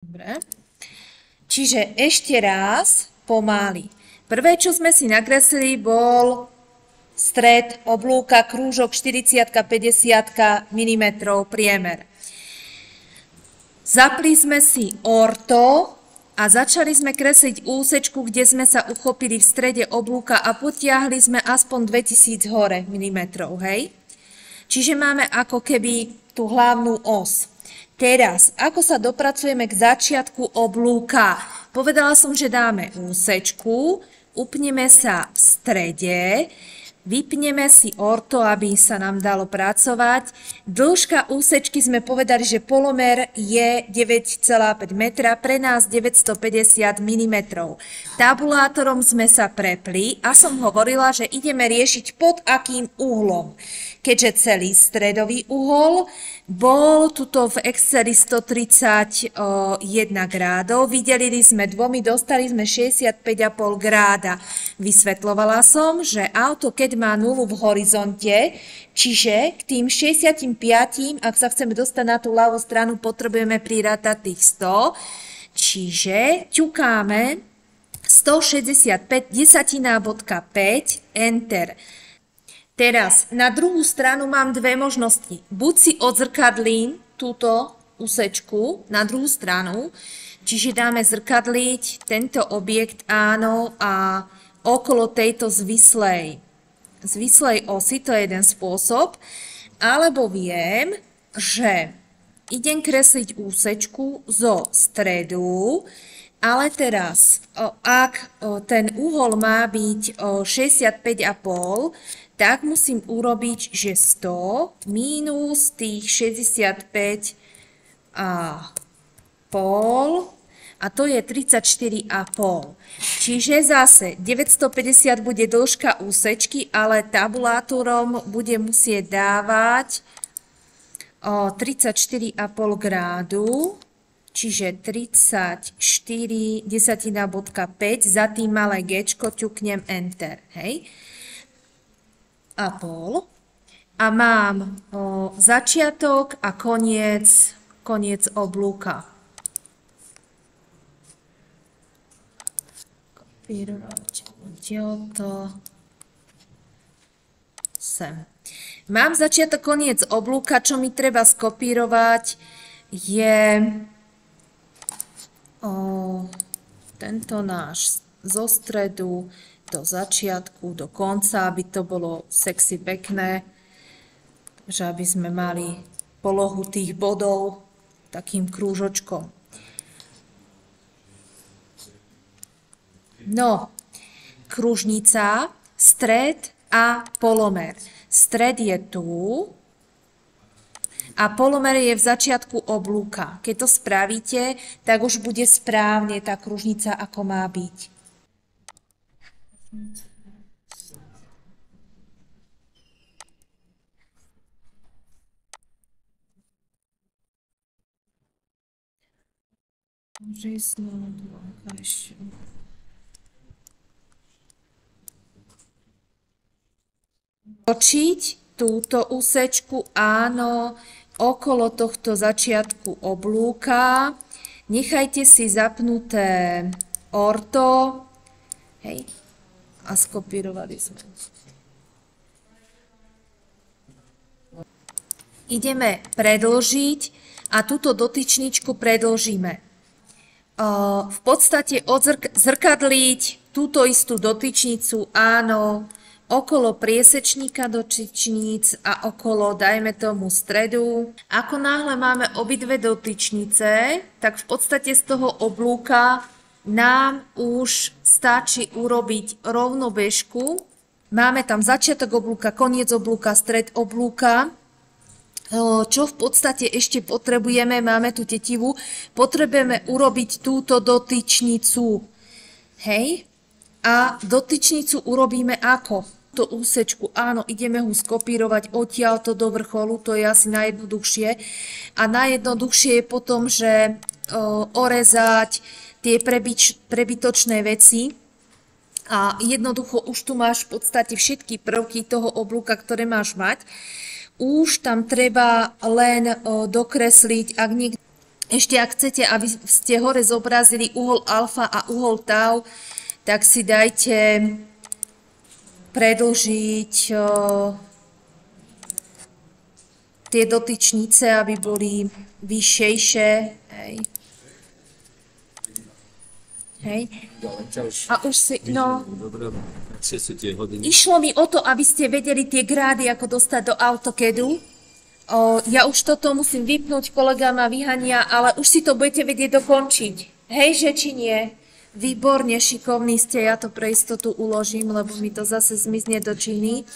Dobre. Čiže ešte raz pomaly. Prvé, čo sme si nakreslili, bol stred, oblúka, krúžok 40-50 mm priemer. Zapli sme si orto a začali sme kresliť úsečku, kde sme sa uchopili v strede oblúka a potiahli sme aspoň 2000 hore milimetrov, hej? Čiže máme ako keby tú hlavnú os. Teraz, ako sa dopracujeme k začiatku oblúka? Povedala som, že dáme úsečku, upneme sa v strede, vypneme si orto, aby sa nám dalo pracovať. Dĺžka úsečky sme povedali, že polomer je 9,5 metra, pre nás 950 mm. Tabulátorom sme sa prepli a som hovorila, že ideme riešiť pod akým uhlom. Keďže celý stredový uhol bol tuto v Exceli 131 grádov, vydelili sme dvomi, dostali sme 65,5 gráda. Vysvetľovala som, že auto, keď má nulu v horizonte, čiže k tým 65, ak sa chceme dostať na tú ľavú stranu, potrebujeme prirátať tých 100, čiže ťukáme 165 desatina,5, enter. Teraz na druhú stranu mám dve možnosti. Buď si odzrkadlím túto úsečku na druhú stranu, čiže dáme zrkadliť tento objekt, áno, a okolo tejto zvislej osy, to je jeden spôsob, alebo viem, že idem kresliť úsečku zo stredu, ale teraz, ak ten úhol má byť 65,5, tak musím urobiť, že 100 minus tých 65,5 a to je 34,5. Čiže zase 950 bude dĺžka úsečky, ale tabulátorom bude musieť dávať 34,5 grádu, čiže 34 desatina,5, za tým malé gečko ťuknem enter, hej? A pol. A mám začiatok a koniec oblúka. Kopírovať to sem. Mám začiatok, koniec oblúka, čo mi treba skopírovať je tento náš zo stredu do začiatku, do konca, aby to bolo sexy, pekné, že aby sme mali polohu tých bodov takým krúžočkom. No, kružnica, stred a polomer. Stred je tu a polomer je v začiatku oblúka. Keď to spravíte, tak už bude správne tá kružnica, ako má byť. Točiť túto úsečku, áno, okolo tohto začiatku oblúka. Nechajte si zapnuté orto, hej, a skopírovali sme. Ideme predĺžiť a túto dotyčničku predĺžime. V podstate zrkadliť túto istú dotyčnicu, áno, okolo priesečníka dotyčníc a okolo, dajme tomu, stredu. Ako náhle máme obidve dotyčnice, tak v podstate z toho oblúka nám už stačí urobiť rovnobežku. Máme tam začiatok oblúka, koniec oblúka, stred oblúka. Čo v podstate ešte potrebujeme, máme tu tetivu, potrebujeme urobiť túto dotyčnicu. Hej? A dotyčnicu urobíme ako? To úsečku, áno, ideme ho skopírovať odtiaľto do vrcholu, to je asi najjednoduchšie. A najjednoduchšie je potom, že orezať tie prebytočné veci. A jednoducho už tu máš v podstate všetky prvky toho oblúka, ktoré máš mať. Už tam treba len dokresliť, ak niekto Ešte ak chcete, aby ste hore zobrazili uhol alfa a uhol tau, tak si dajte predĺžiť tie dotyčnice, aby boli vyššejšie. Hej. Hej. A už si, no, išlo mi o to, aby ste vedeli tie grády, ako dostať do AutoCADu. Ja už toto musím vypnúť, kolega ma vyhania, ale už si to budete vedieť dokončiť. Hej, že či nie? Výborne, šikovní ste, ja to pre istotu uložím, lebo mi to zase zmizne do činy.